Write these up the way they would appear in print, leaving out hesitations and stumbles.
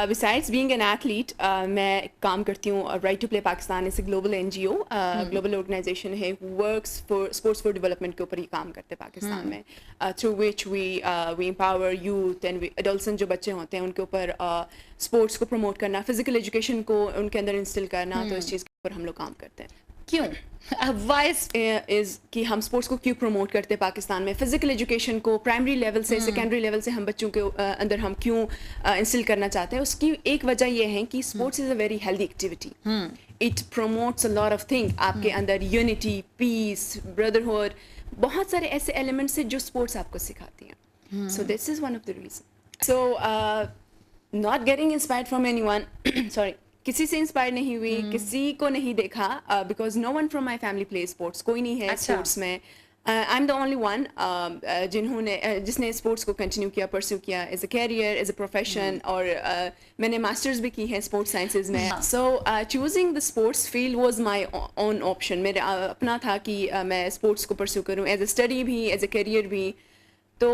Besides being an athlete मैं काम करती हूँ राइट टू प्ले पाकिस्तान इस ग्लोबल एनजीओ ग्लोबल ऑर्गेनाइजेशन है works for sports for development के ऊपर ही काम करते हैं पाकिस्तान में through which we empower youth and adolescents जो बच्चे होते हैं उनके ऊपर स्पोर्ट्स को प्रमोट करना फिजिकल एजुकेशन को उनके अंदर इंस्टिल करना तो इस चीज़ के ऊपर हम लोग काम करते हैं। क्यों वाइस इज़ कि हम स्पोर्ट्स को क्यों प्रमोट करते हैं पाकिस्तान में फिजिकल एजुकेशन को प्राइमरी लेवल से सेकेंडरी लेवल से हम बच्चों के अंदर हम क्यों इंस्टिल करना चाहते हैं उसकी एक वजह यह है कि sports is a very healthy activity. It promotes a lot of thing आपके अंदर यूनिटी पीस ब्रदरहुड बहुत सारे ऐसे एलिमेंट्स हैं जो स्पोर्ट्स आपको सिखाती हैं। So this is one of the reason. So not getting inspired from anyone sorry किसी से इंस्पायर नहीं हुई किसी को नहीं देखा because no one from my family play sports कोई नहीं है स्पोर्ट्स में I am the only one जिसने स्पोर्ट्स को कंटिन्यू किया परस्यू किया as a career as a profession और मैंने मास्टर्स भी की है स्पोर्ट्स साइंसेज में। So choosing the sports field was my on option मेरा अपना था कि मैं स्पोर्ट्स को परस्यू करूँ एज अ स्टडी भी एज अ कैरियर भी। तो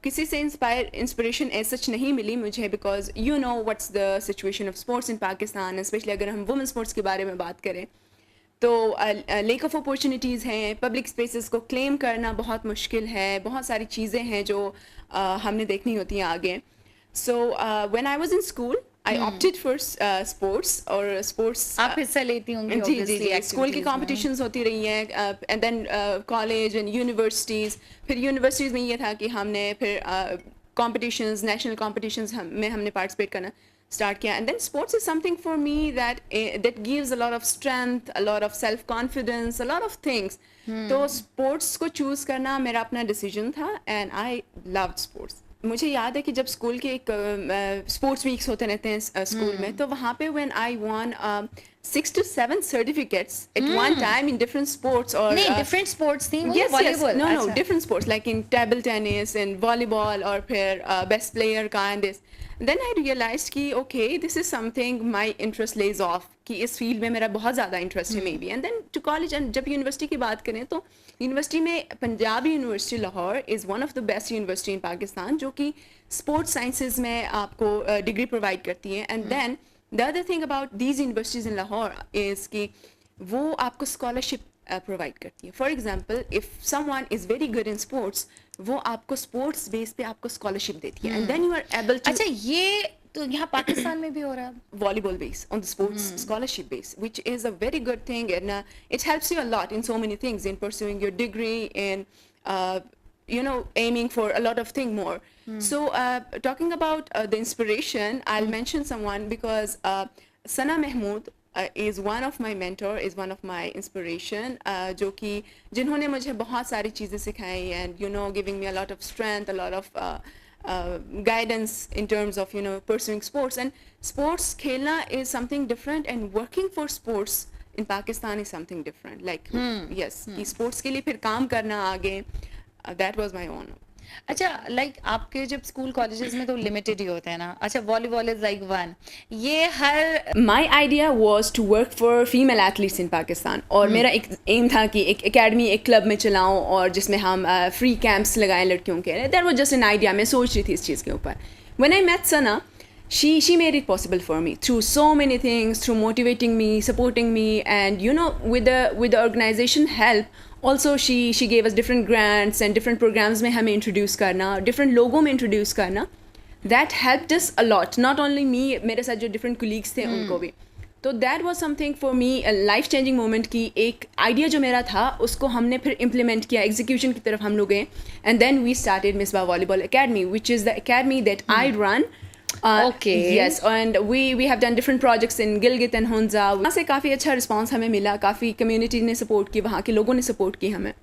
किसी से इंस्पिरेशन एज सच नहीं मिली मुझे because you know what's the situation of sports in Pakistan specially अगर हम वुमेन स्पोर्ट्स के बारे में बात करें तो लेक ऑफ अपॉर्चुनिटीज़ हैं पब्लिक स्पेसेस को क्लेम करना बहुत मुश्किल है बहुत सारी चीज़ें हैं जो हमने देखनी होती हैं आगे। So when I was in school I opted for sports और स्पोर्ट्स आप हिस्सा लेती होंगी जी जी जी स्कूल की कॉम्पिटिशन्स होती रही हैं and then college and universities फिर यूनिवर्सिटीज़ में ये था कि हमने फिर कॉम्पिटिशन्स नेशनल कॉम्पिटिशन्स में हमने पार्टिसिपेट करना स्टार्ट किया and then sports is something for me that gives a lot of strength a lot of self confidence a lot of things. तो स्पोर्ट्स को चूज़ करना मेरा अपना डिसीजन था एंड आई लव्ड स्पोर्ट्स। मुझे याद है कि जब स्कूल के एक स्पोर्ट्स वीक्स होते रहते हैं स्कूल में तो वहाँ पे when I von 6 to 7 certificates at one time in different sports or नहीं different sports थी yes volleyball no different sports like in table tennis and volleyball और फिर best player का and this then I realized कि okay this is something my interest lays off कि इस field में मेरा बहुत ज़्यादा इंटरेस्ट है maybe and then to college and जब यूनिवर्सिटी की बात करें तो यूनिवर्सिटी में Punjab university Lahore is one of the best university in Pakistan जो कि स्पोर्ट्स साइंसेज में आपको डिग्री प्रोवाइड करती है and then the other thing about these universities in Lahore is कि वो आपको स्कॉलरशिप प्रोवाइड करती है। For example if someone is very good in sports वो आपको स्पोर्ट्स बेस पे आपको स्कॉलरशिप देती है and then you are able to अच्छा ये तो यहाँ पाकिस्तान में भी हो रहा है volleyball base on the sports scholarship base which is a very good thing and it helps you a lot in so many things in pursuing your degree and you know aiming for a lot of things more. So talking about the inspiration I'll mention someone because Sana Mahmood is one of my mentor is one of my inspiration जो कि जिन्होंने मुझे बहुत सारी चीज़ें सिखाई and you know giving me a lot of strength a lot of guidance in terms of you know pursuing sports and sports khelna is something different and working for sports in Pakistan is something different like yes कि sports के लिए फिर काम करना आगे that was my own। अच्छा like आपके जब स्कूल कॉलेजेस में तो लिमिटेड ही होते हैं ना। अच्छा वॉलीबॉल इज लाइक वन ये हर my idea was to work for female athletes in Pakistan और मेरा एक एम था कि एक एकेडमी एक क्लब में चलाऊं और जिसमें हम फ्री कैंप्स लगाएं लड़कियों के। That was just an idea मैं सोच रही थी इस चीज़ के ऊपर। When I met Sana she made it possible for me through so many things through motivating me supporting me and you know with the organization help also she gave us different grants and different programs में हमें introduce करना different लोगों में introduce करना that helped us a lot not only me मेरे साथ जो different colleagues थे उनको भी। तो that was something for me a life changing moment कि एक idea जो मेरा था उसको हमने फिर implement किया execution की तरफ हम लोग गए and then we started Misbah Volleyball Academy which is the academy that I run Okay. Yes, and we have done different projects in Gilgit and Hunza. वहाँ से काफ़ी अच्छा रिस्पांस हमें मिला काफ़ी कम्युनिटी ने सपोर्ट की वहाँ के लोगों ने सपोर्ट की हमें।